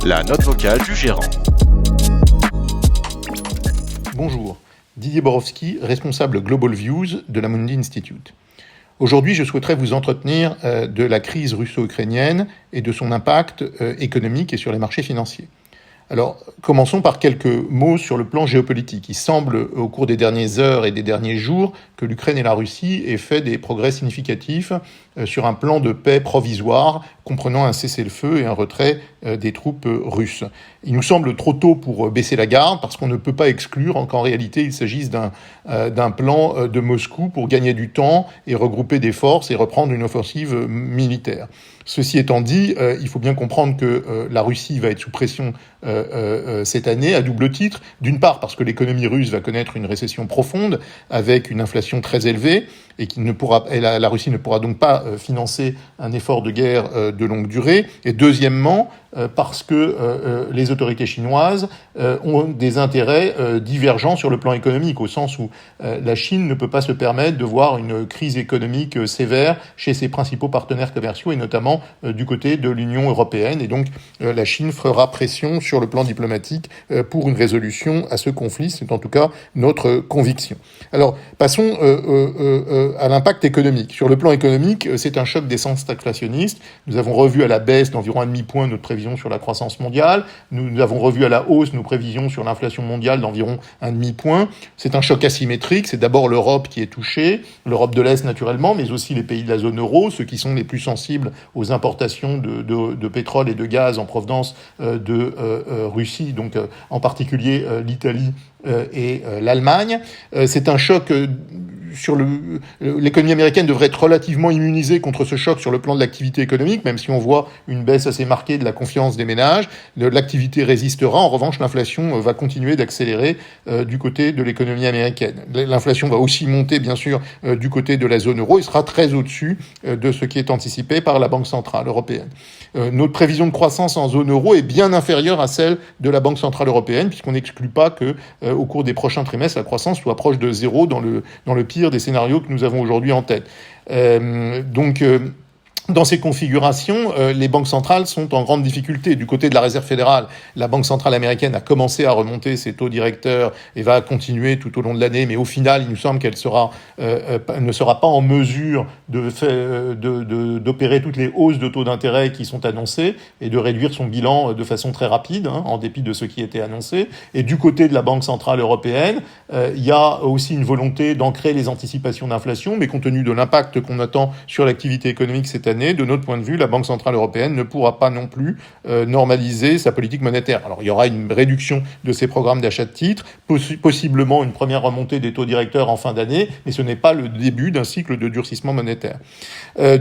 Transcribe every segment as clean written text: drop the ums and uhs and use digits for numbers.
La note vocale du gérant. Bonjour, Didier Borowski, responsable Global Views de l'Amundi Institute. Aujourd'hui, je souhaiterais vous entretenir de la crise russo-ukrainienne et de son impact économique et sur les marchés financiers. Alors, commençons par quelques mots sur le plan géopolitique. Il semble, au cours des dernières heures et des derniers jours, que l'Ukraine et la Russie aient fait des progrès significatifs sur un plan de paix provisoire, comprenant un cessez-le-feu et un retrait des troupes russes. Il nous semble trop tôt pour baisser la garde, parce qu'on ne peut pas exclure qu'en réalité, il s'agisse d'un plan de Moscou pour gagner du temps et regrouper des forces et reprendre une offensive militaire. Ceci étant dit, il faut bien comprendre que la Russie va être sous pression cette année à double titre. D'une part, parce que l'économie russe va connaître une récession profonde avec une inflation très élevée et la Russie ne pourra donc pas financer un effort de guerre de longue durée. Et deuxièmement, parce que les autorités chinoises ont des intérêts divergents sur le plan économique, au sens où la Chine ne peut pas se permettre de voir une crise économique sévère chez ses principaux partenaires commerciaux, et notamment du côté de l'Union européenne. Et donc la Chine fera pression sur le plan diplomatique pour une résolution à ce conflit. C'est en tout cas notre conviction. Alors, passons à l'impact économique. Sur le plan économique, c'est un choc d'essence inflationniste. Nous avons revu à la baisse d'environ 0,5 point notre prévision sur la croissance mondiale. Nous avons revu à la hausse nos prévisions sur l'inflation mondiale d'environ 1,5 point. C'est un choc asymétrique. C'est d'abord l'Europe qui est touchée, l'Europe de l'Est naturellement, mais aussi les pays de la zone euro, ceux qui sont les plus sensibles aux importations de pétrole et de gaz en provenance de Russie, donc en particulier l'Italie et l'Allemagne. C'est un choc sur l'économie américaine devrait être relativement immunisée contre ce choc sur le plan de l'activité économique, même si on voit une baisse assez marquée de la confiance des ménages. L'activité résistera. En revanche, l'inflation va continuer d'accélérer du côté de l'économie américaine. L'inflation va aussi monter, bien sûr, du côté de la zone euro et sera très au-dessus de ce qui est anticipé par la Banque centrale européenne. Notre prévision de croissance en zone euro est bien inférieure à celle de la Banque centrale européenne, puisqu'on n'exclut pas que, au cours des prochains trimestres, la croissance soit proche de zéro dans le pire des scénarios que nous avons aujourd'hui en tête. Dans ces configurations, les banques centrales sont en grande difficulté. Du côté de la Réserve fédérale, la Banque centrale américaine a commencé à remonter ses taux directeurs et va continuer tout au long de l'année, mais au final, il nous semble qu'elle ne sera pas en mesure d'opérer toutes les hausses de taux d'intérêt qui sont annoncées et de réduire son bilan de façon très rapide, en dépit de ce qui était annoncé. Et du côté de la Banque centrale européenne, il y a aussi une volonté d'ancrer les anticipations d'inflation, mais compte tenu de l'impact qu'on attend sur l'activité économique cette année, de notre point de vue, la Banque centrale européenne ne pourra pas non plus normaliser sa politique monétaire. Alors, il y aura une réduction de ses programmes d'achat de titres, possiblement une première remontée des taux directeurs en fin d'année, mais ce n'est pas le début d'un cycle de durcissement monétaire.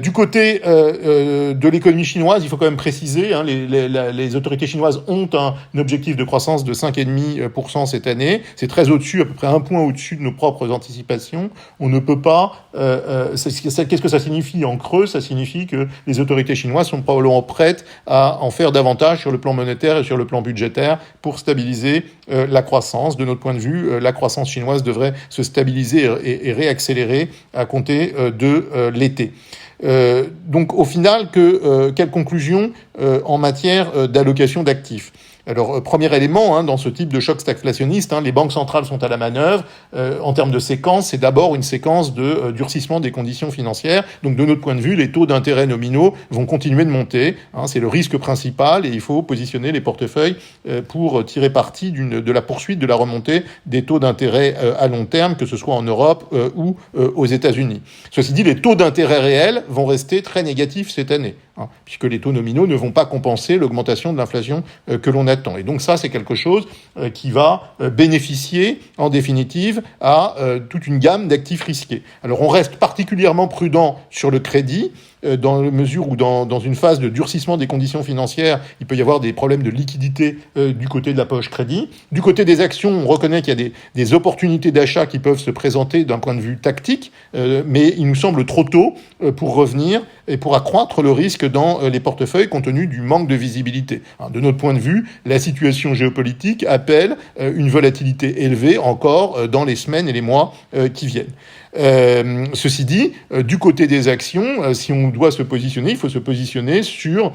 Du côté de l'économie chinoise, il faut quand même préciser, les autorités chinoises ont un objectif de croissance de 5,5% cette année. C'est très au-dessus, à peu près 1 point au-dessus de nos propres anticipations. On ne peut pas... qu'est-ce que ça signifie en creux? Ça signifie que les autorités chinoises sont probablement prêtes à en faire davantage sur le plan monétaire et sur le plan budgétaire pour stabiliser la croissance. De notre point de vue, la croissance chinoise devrait se stabiliser et réaccélérer à compter de l'été. Donc au final, quelle conclusion en matière d'allocation d'actifs? Alors, premier élément, dans ce type de choc stagflationniste, les banques centrales sont à la manœuvre. En termes de séquence, c'est d'abord une séquence de durcissement des conditions financières. Donc, de notre point de vue, les taux d'intérêt nominaux vont continuer de monter. C'est le risque principal et il faut positionner les portefeuilles pour tirer parti de la poursuite de la remontée des taux d'intérêt à long terme, que ce soit en Europe ou aux États-Unis. Ceci dit, les taux d'intérêt réels vont rester très négatifs cette année, puisque les taux nominaux ne vont pas compenser l'augmentation de l'inflation que l'on attend. Et donc ça, c'est quelque chose qui va bénéficier, en définitive, à toute une gamme d'actifs risqués. Alors, on reste particulièrement prudent sur le crédit, dans la mesure où dans une phase de durcissement des conditions financières, il peut y avoir des problèmes de liquidité du côté de la poche crédit. Du côté des actions, on reconnaît qu'il y a des opportunités d'achat qui peuvent se présenter d'un point de vue tactique, mais il nous semble trop tôt pour revenir et pour accroître le risque dans les portefeuilles compte tenu du manque de visibilité. De notre point de vue, la situation géopolitique appelle une volatilité élevée encore dans les semaines et les mois qui viennent. Ceci dit, du côté des actions, si on doit se positionner, il faut se positionner sur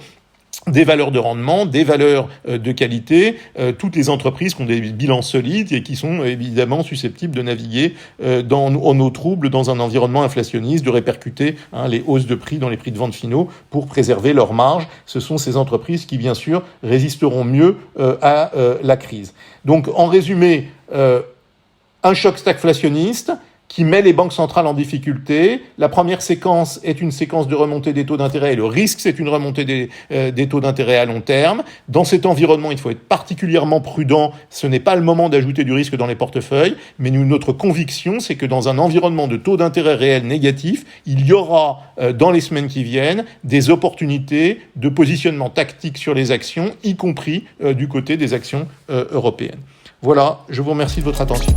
des valeurs de rendement, des valeurs de qualité, toutes les entreprises qui ont des bilans solides et qui sont évidemment susceptibles de naviguer en eau trouble dans un environnement inflationniste, de répercuter les hausses de prix dans les prix de vente finaux pour préserver leurs marges. Ce sont ces entreprises qui, bien sûr, résisteront mieux à la crise. Donc, en résumé, un choc stagflationniste qui met les banques centrales en difficulté. La première séquence est une séquence de remontée des taux d'intérêt et le risque, c'est une remontée des taux d'intérêt à long terme. Dans cet environnement, il faut être particulièrement prudent. Ce n'est pas le moment d'ajouter du risque dans les portefeuilles, mais notre conviction, c'est que dans un environnement de taux d'intérêt réel négatif, il y aura, dans les semaines qui viennent, des opportunités de positionnement tactique sur les actions, y compris du côté des actions européennes. Voilà, je vous remercie de votre attention.